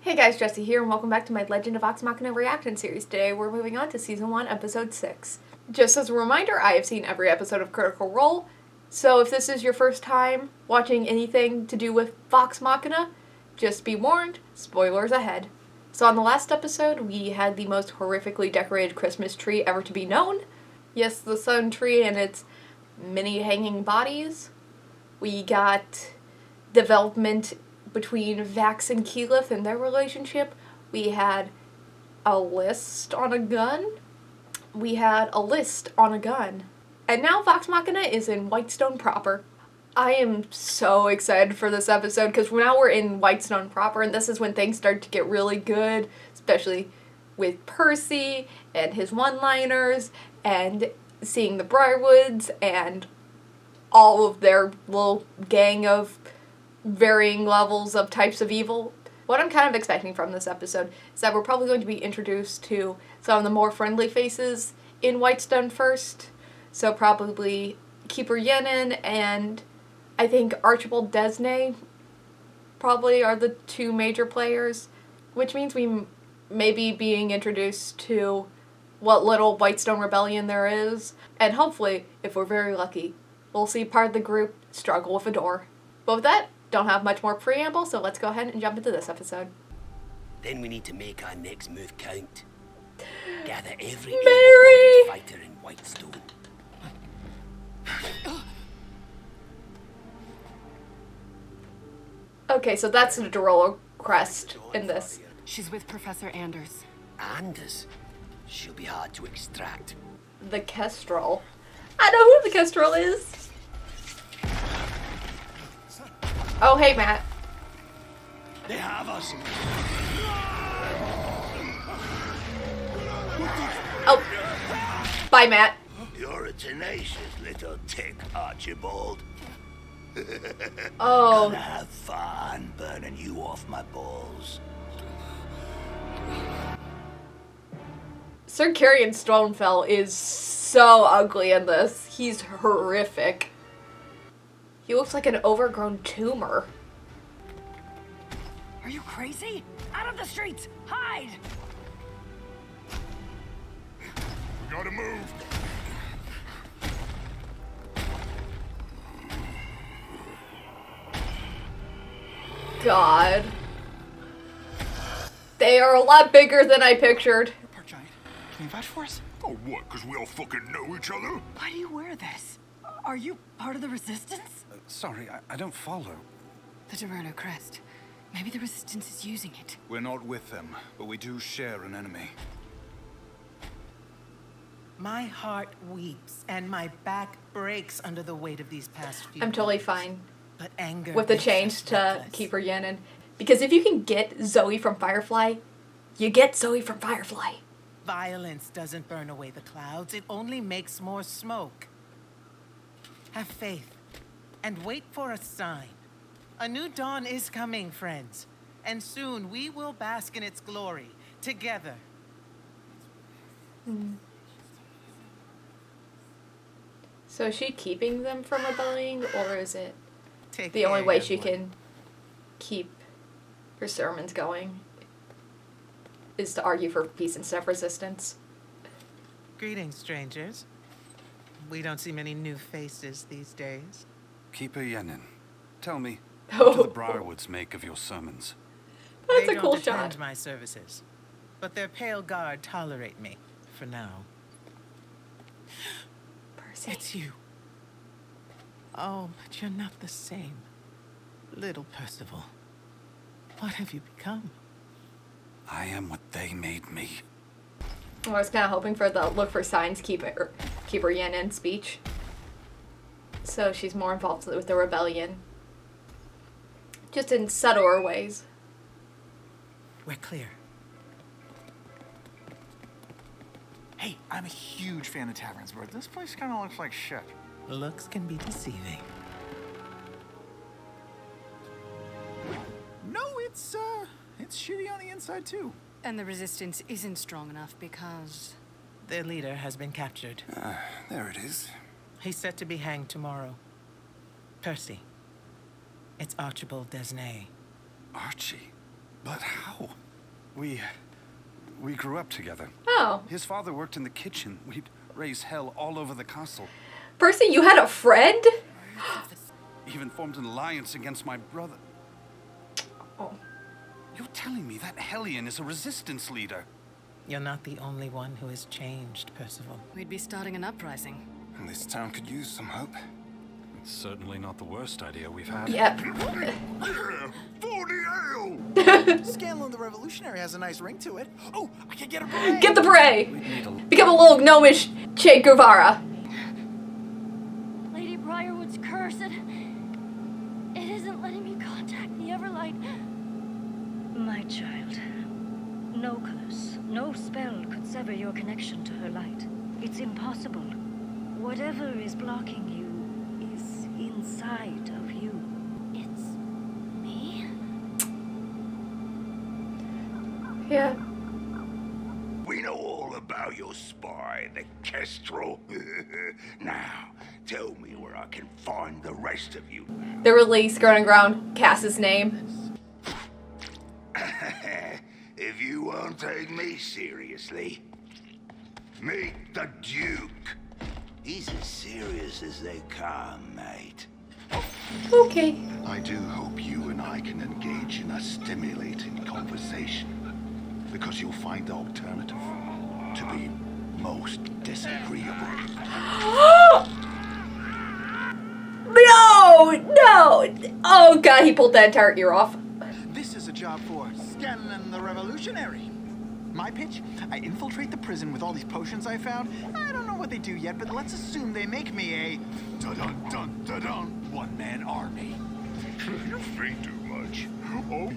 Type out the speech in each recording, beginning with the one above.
Hey guys, Jesse here, and welcome back to my Legend of Vox Machina reaction series. Today we're moving on to Season 1, Episode 6. Just as a reminder, I have seen every episode of Critical Role, so if this is your first time watching anything to do with Vox Machina, just be warned, spoilers ahead. So on the last episode, we had the most horrifically decorated Christmas tree ever to be known. Yes, the sun tree and its many hanging bodies. We got development between Vax and Keyleth and their relationship. We had a list on a gun. And now Vox Machina is in Whitestone proper. I am so excited for this episode because now we're in Whitestone proper, and this is when things start to get really good, especially with Percy and his one-liners and seeing the Briarwoods and all of their little gang of varying levels of types of evil. What I'm kind of expecting from this episode is that we're probably going to be introduced to some of the more friendly faces in Whitestone first. So probably Keeper Yennin and I think Archibald Desney probably are the two major players, which means we may be being introduced to what little Whitestone rebellion there is, and hopefully, if we're very lucky, we'll see part of the group struggle with a door. But with that, don't have much more preamble, so let's go ahead and jump into this episode. Then we need to make our next move count. Gather every Mary! able-bodied fighter in Whitestone. Okay, so that's the Dorolo crest in this. She's with Professor Anders. Anders? She'll be hard to extract. The Kestrel. I know who the Kestrel is. Oh, hey, Matt. They have us. Oh. Bye, Matt. You're a tenacious little tick, Archibald. Oh. Gonna have fun burning you off my balls. Sir Carrion Stonefell is so ugly in this. He's horrific. He looks like an overgrown tumor. Are you crazy? Out of the streets! Hide! We gotta move. God. They are a lot bigger than I pictured. Part giant. Can you vouch for us? Oh, what? Because we all fucking know each other? Why do you wear this? Are you part of the Resistance? Sorry, I don't follow. The Dorolo crest. Maybe the Resistance is using it. We're not with them, but we do share an enemy. My heart weeps and my back breaks under the weight of these past few I'm totally days. fine But anger with the makes change us to reckless. Keeper Yennin. Because if you can get Zoe from Firefly, you get Zoe from Firefly. Violence doesn't burn away the clouds. It only makes more smoke. Have faith and wait for a sign. A new dawn is coming, friends. And soon we will bask in its glory together. So is she keeping them from rebelling, or is it Take the only care, way she everyone. can keep her sermons going is to argue for peace instead of resistance? Greetings, strangers. We don't see many new faces these days. Keeper Yennin, tell me, what do the Oh, Briarwoods make of your sermons? that's They a cool don't attend shot. my services, but their pale guard tolerate me for now. Percy. It's you. Oh, but you're not the same. Little Percival. What have you become? I am what they made me. I was kind of hoping for the look for signs Keeper Yennin speech. So she's more involved with the rebellion. Just in subtler ways. We're clear. Hey, I'm a huge fan of taverns, but this place kind of looks like shit. Looks can be deceiving. No, it's shitty on the inside, too. And the Resistance isn't strong enough because... Their leader has been captured. There it is. He's set to be hanged tomorrow. Percy, it's Archibald Desney. Archie? But how? We grew up together. Oh. His father worked in the kitchen. We'd raise hell all over the castle. Percy, you had a friend? Even formed an alliance against my brother. Oh. You're telling me that Hellion is a resistance leader? You're not the only one who has changed, Percival. We'd be starting an uprising. And this town could use some hope. It's certainly not the worst idea we've had. Yep. Yeah, 40 ale! Scanlan the Revolutionary has a nice ring to it. Oh, I can get a beret. Get the beret! We need a... Become a little gnomish Che Guevara. Lady Briarwood's curse, it isn't letting me contact the Everlight. My child, no curse, no spell could sever your connection to her light. It's impossible. Whatever is blocking you is inside of you. It's me? Yeah. We know all about your spy, the Kestrel. Now, tell me where I can find the rest of you. The release, ground and ground, Cass's name. If you won't take me seriously, meet the Duke. He's as serious as they come, mate. Okay. I do hope you and I can engage in a stimulating conversation, because you'll find the alternative to be most disagreeable. No! No! Oh god, he pulled that entire ear off. This is a job for Scanlan the Revolutionary. My pitch? I infiltrate the prison with all these potions I found. I don't know what they do yet, but let's assume they make me a dun-dun-dun-dun-dun one-man army. You think too much. Oh.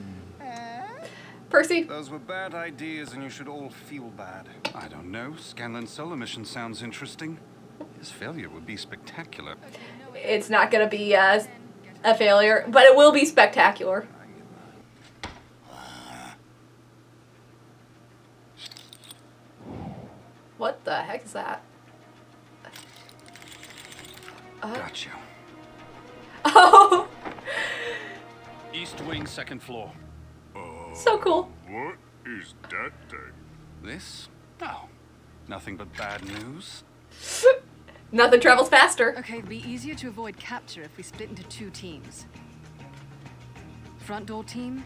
Percy? Those were bad ideas and you should all feel bad. I don't know. Scanlan's solar mission sounds interesting. His failure would be spectacular. It's not gonna be a failure, but it will be spectacular. What the heck is that? Gotcha. Oh! East wing, second floor. So cool. What is that thing? This? No. Nothing but bad news. Nothing travels faster. Okay, it'd be easier to avoid capture if we split into 2 teams. Front door team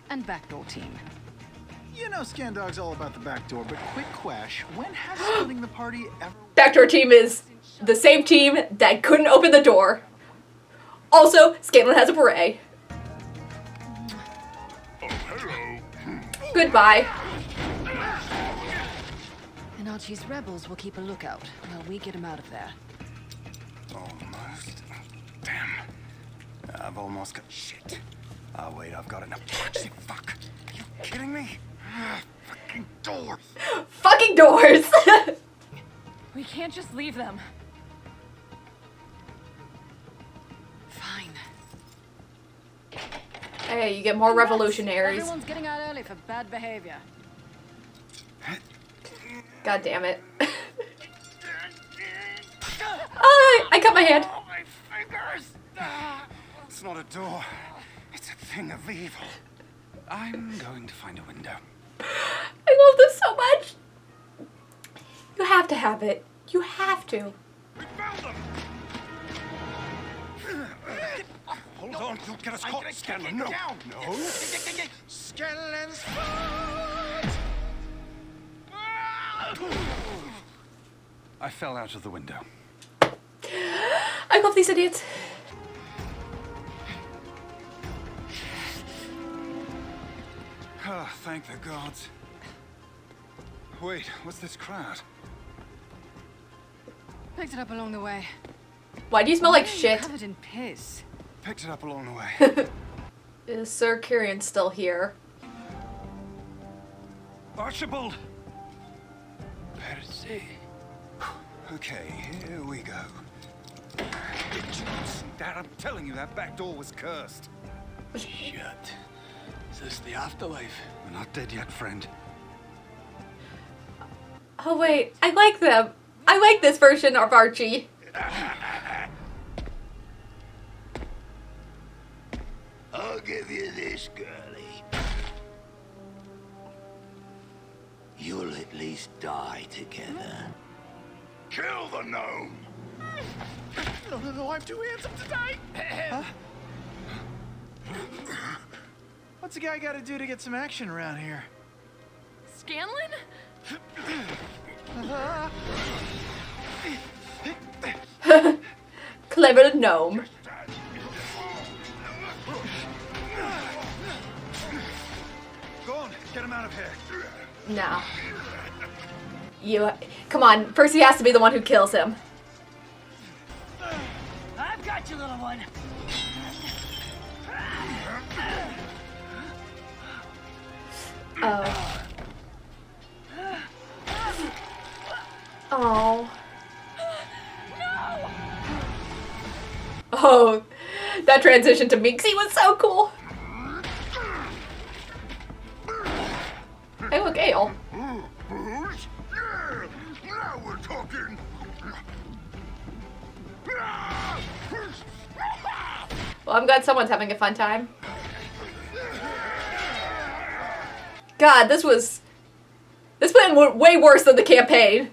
and back door team. You know Scandog's all about the back door, but quick question, when has splitting the party ever... Backdoor team is the same team that couldn't open the door. Also, Scanlan has a beret. Oh, hello. Goodbye. And Archie's rebels will keep a lookout while we get him out of there. Almost. Damn. I've almost got... Shit. Oh, wait, I've got enough. Fuck. Are you kidding me? Fucking doors. Fucking doors. We can't just leave them. Fine. Hey, you get more revolutionaries. Everyone's getting out early for bad behavior. God damn it. Oh, I cut my hand. Oh, my fingers. It's not a door. It's a thing of evil. I'm going to find a window. I love this so much. You have to have it. You have to. We found them. Hold on, don't get us caught. Scanlan, no. Down. No. Scanlan's fault! I fell out of the window. I love these idiots. Oh, thank the gods. Wait, what's this crowd? Picked it up along the way. Why do you smell like Why are you shit? covered in piss. Picked it up along the way. Is Sir Kyrian still here? Archibald! Percy. Okay, here we go. Dad, I'm telling you, that back door was cursed. Shit. Is this the afterlife? We're not dead yet, friend. Oh wait, I like them. I like this version of Archie. I'll give you this, girlie. always die together. Kill the gnome! No, I'm too handsome to die! Huh? What's a guy gotta do to get some action around here? Scanlan? Clever gnome. Go on, get him out of here. No. Come on, Percy has to be the one who kills him. I've got you, little one. Oh. Oh. Oh, that transition to Minxie was so cool. Hey, look, Ale. Yeah, now we're talking. Well, I'm glad someone's having a fun time. God, this went way worse than the campaign,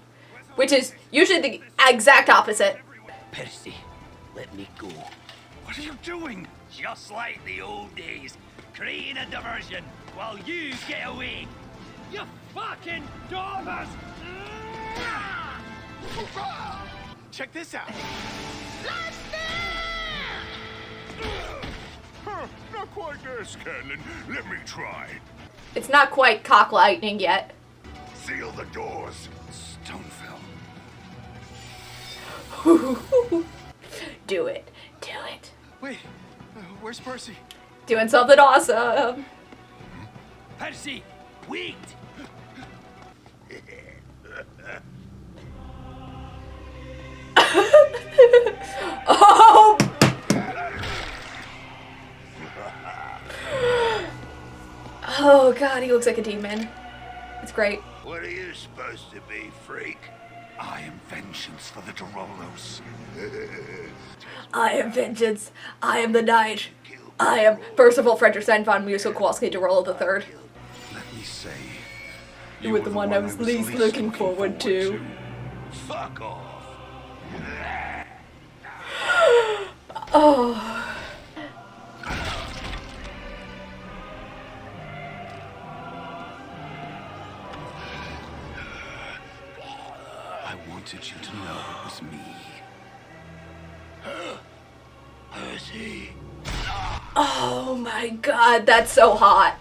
which is usually the exact opposite. Percy, let me go. What are you doing? Just like the old days, creating a diversion while you get away. You fucking dormers! Check this out. Not quite there, Scanlan. Let me try. It's not quite cock lightning yet. Seal the doors. Stonefell. Do it. Do it. Wait, where's Percy? Doing something awesome. Percy, wait! Oh! Oh god, he looks like a demon. It's great. What are you supposed to be, freak? I am vengeance for the Dorolos. I am vengeance. I am the knight. I am Percival Frederickstein von Musil Kowalski de Rollo III. Let me say, You were the one I was least looking forward to. Fuck off. Oh. I wanted you to know it was me. Percy. Oh my god, that's so hot.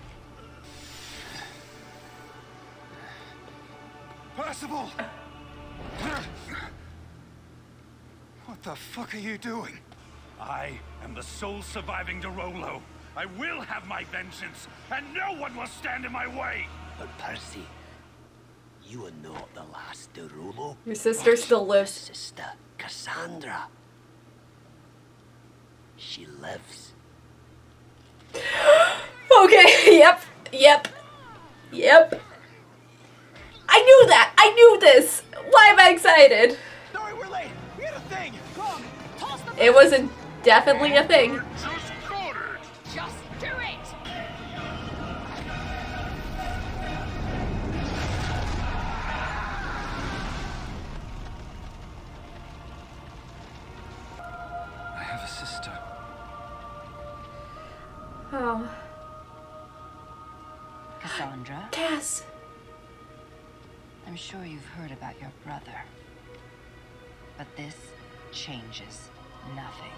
Percival! What the fuck are you doing? I am the sole surviving Dorolo. I will have my vengeance, and no one will stand in my way! But Percy, you are not the last Dorolo. Your sister still lives. Sister, Cassandra. She lives. Okay, yep. I knew that! I knew this! Why am I excited? Sorry, we're late. We had a thing. Come, toss the. It wasn't definitely a thing. Just got it. Just do it! I have a sister. Oh. Cassandra, Cass. I'm sure you've heard about your brother. But this changes nothing.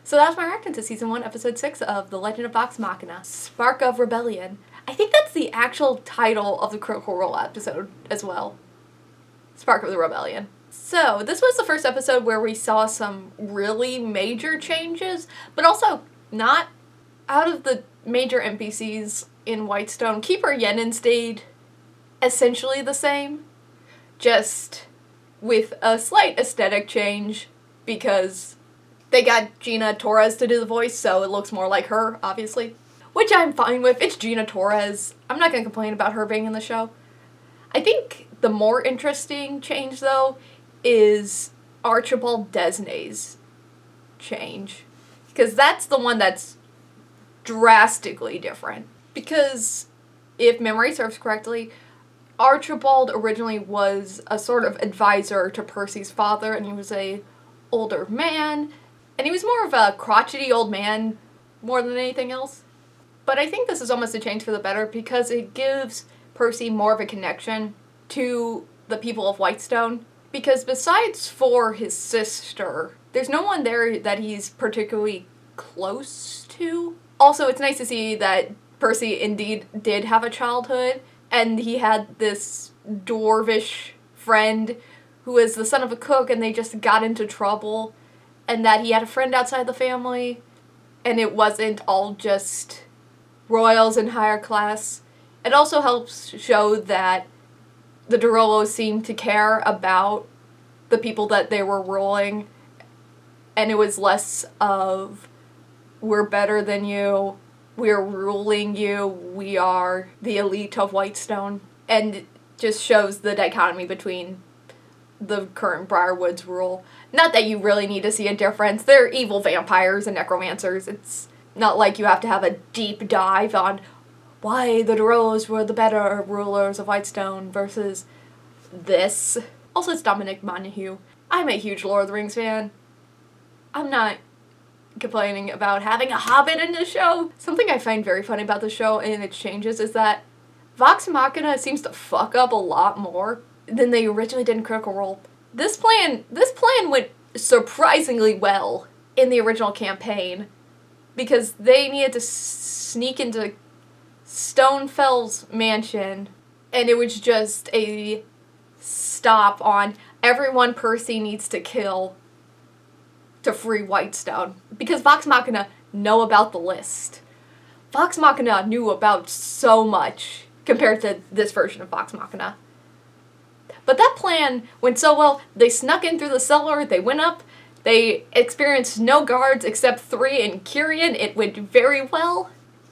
So that's my reaction to Season 1, Episode 6 of The Legend of Vox Machina, Spark of Rebellion. I think that's the actual title of the Critical Role episode as well. Spark of the Rebellion. So, this was the first episode where we saw some really major changes, but also not out of the major NPCs in Whitestone. Keeper Yenin stayed essentially the same, just with a slight aesthetic change because they got Gina Torres to do the voice, so it looks more like her, obviously. Which I'm fine with. It's Gina Torres. I'm not going to complain about her being in the show. I think the more interesting change, though, is Archibald Desnay's change. Because that's the one that's drastically different. Because if memory serves correctly, Archibald originally was a sort of advisor to Percy's father, and he was a older man, and he was more of a crotchety old man more than anything else. But I think this is almost a change for the better because it gives Percy more of a connection to the people of Whitestone. Because besides for his sister, there's no one there that he's particularly close to. Also, it's nice to see that Percy indeed did have a childhood, and he had this dwarvish friend who was the son of a cook, and they just got into trouble, and that he had a friend outside the family, and it wasn't all just royals and higher class. It also helps show that the Dorollos seemed to care about the people that they were ruling, and it was less of, we're better than you, we're ruling you, we are the elite of Whitestone. And it just shows the dichotomy between the current Briarwood's rule. Not that you really need to see a difference. They're evil vampires and necromancers. It's not like you have to have a deep dive on why the Dorollos were the better rulers of Whitestone versus this. Also, it's Dominic Monaghan. I'm a huge Lord of the Rings fan. I'm not complaining about having a hobbit in the show. Something I find very funny about the show and its changes is that Vox Machina seems to fuck up a lot more than they originally did in Critical Role. This plan went surprisingly well in the original campaign because they needed to sneak into Stonefell's mansion, and it was just a stop on everyone Percy needs to kill to free Whitestone. Because Vox Machina know about the list. Vox Machina knew about so much compared to this version of Vox Machina. But that plan went so well, they snuck in through the cellar, they went up, they experienced no guards except 3 in Kyrian. It went very well.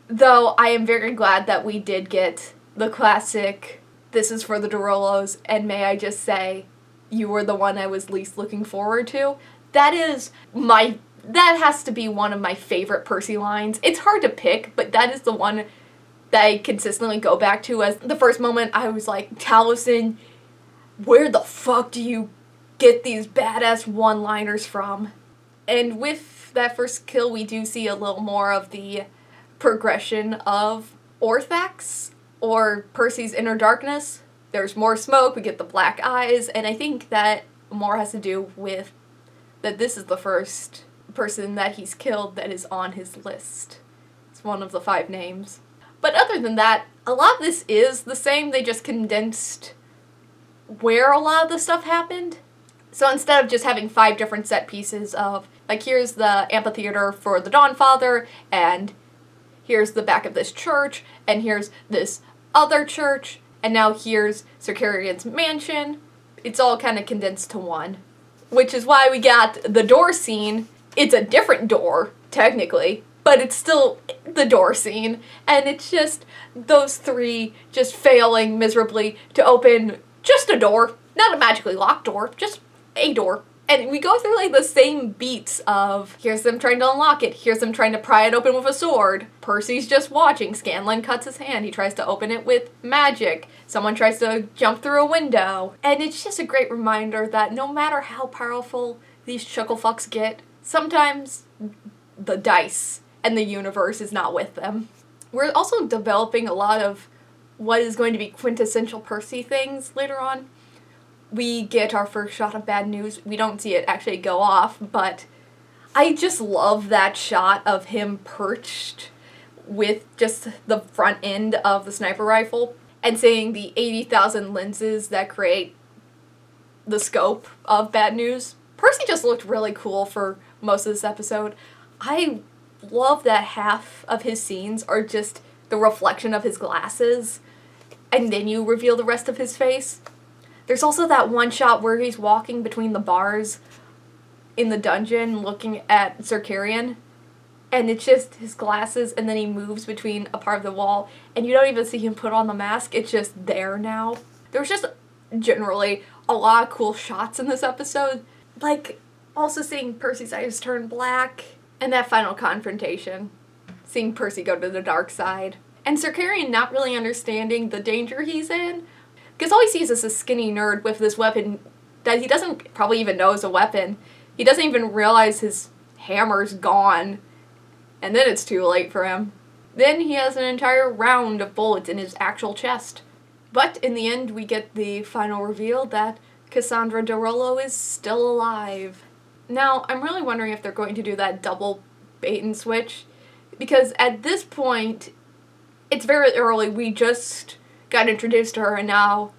Though I am very glad that we did get the classic, this is for the Dorollos, and may I just say, you were the one I was least looking forward to. That has to be one of my favorite Percy lines. It's hard to pick, but that is the one that I consistently go back to as the first moment I was like, Taliesin, where the fuck do you get these badass one-liners from? And with that first kill, we do see a little more of the progression of Orthax, or Percy's inner darkness. There's more smoke, we get the black eyes, and I think that more has to do with that this is the first person that he's killed that is on his list. It's one of the 5 names. But other than that, a lot of this is the same, they just condensed where a lot of the stuff happened. So instead of just having 5 different set pieces of, like, here's the amphitheater for the Dawnfather, and here's the back of this church, and here's this other church, and now here's Sir Carrion's mansion, it's all kind of condensed to one. Which is why we got the door scene. It's a different door, technically, but it's still the door scene. And it's just those 3 just failing miserably to open just a door. Not a magically locked door, just a door. And we go through like the same beats of here's them trying to unlock it, here's them trying to pry it open with a sword. Percy's just watching, Scanlan cuts his hand, he tries to open it with magic. Someone tries to jump through a window. And it's just a great reminder that no matter how powerful these chucklefucks get, sometimes the dice and the universe is not with them. We're also developing a lot of what is going to be quintessential Percy things later on. We get our first shot of bad news. We don't see it actually go off, but I just love that shot of him perched with just the front end of the sniper rifle and seeing the 80,000 lenses that create the scope of bad news. Percy just looked really cool for most of this episode. I love that half of his scenes are just the reflection of his glasses, and then you reveal the rest of his face. There's also that one shot where he's walking between the bars in the dungeon looking at Sir Carrion, and it's just his glasses, and then he moves between a part of the wall, and you don't even see him put on the mask, it's just there now. There's just generally a lot of cool shots in this episode, like also seeing Percy's eyes turn black, and that final confrontation, seeing Percy go to the dark side, and Sir Carrion not really understanding the danger he's in, Because all he sees is a skinny nerd with this weapon that he doesn't probably even know is a weapon. He doesn't even realize his hammer's gone. And then it's too late for him. Then he has an entire round of bullets in his actual chest. But in the end, we get the final reveal that Cassandra Dorolo is still alive. Now, I'm really wondering if they're going to do that double bait and switch. Because at this point, it's very early. We just got introduced to her, and now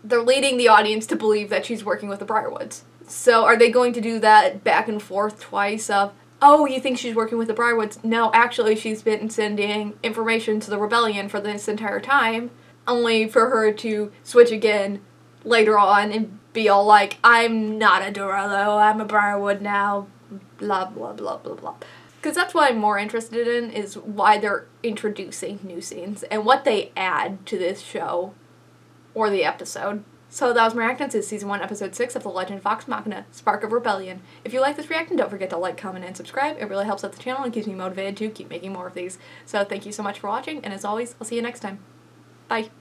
they're leading the audience to believe that she's working with the Briarwoods. So are they going to do that back and forth twice of, oh, you think she's working with the Briarwoods? No, actually she's been sending information to the Rebellion for this entire time, only for her to switch again later on and be all like, I'm not a Dorello, I'm a Briarwood now, blah, blah, blah, blah, blah. Because that's what I'm more interested in, is why they're introducing new scenes and what they add to this show or the episode. So that was my reaction to Season 1, Episode 6 of The Legend of Vox Machina, Spark of Rebellion. If you like this reaction, don't forget to like, comment, and subscribe. It really helps out the channel and keeps me motivated to keep making more of these. So thank you so much for watching, and as always, I'll see you next time. Bye.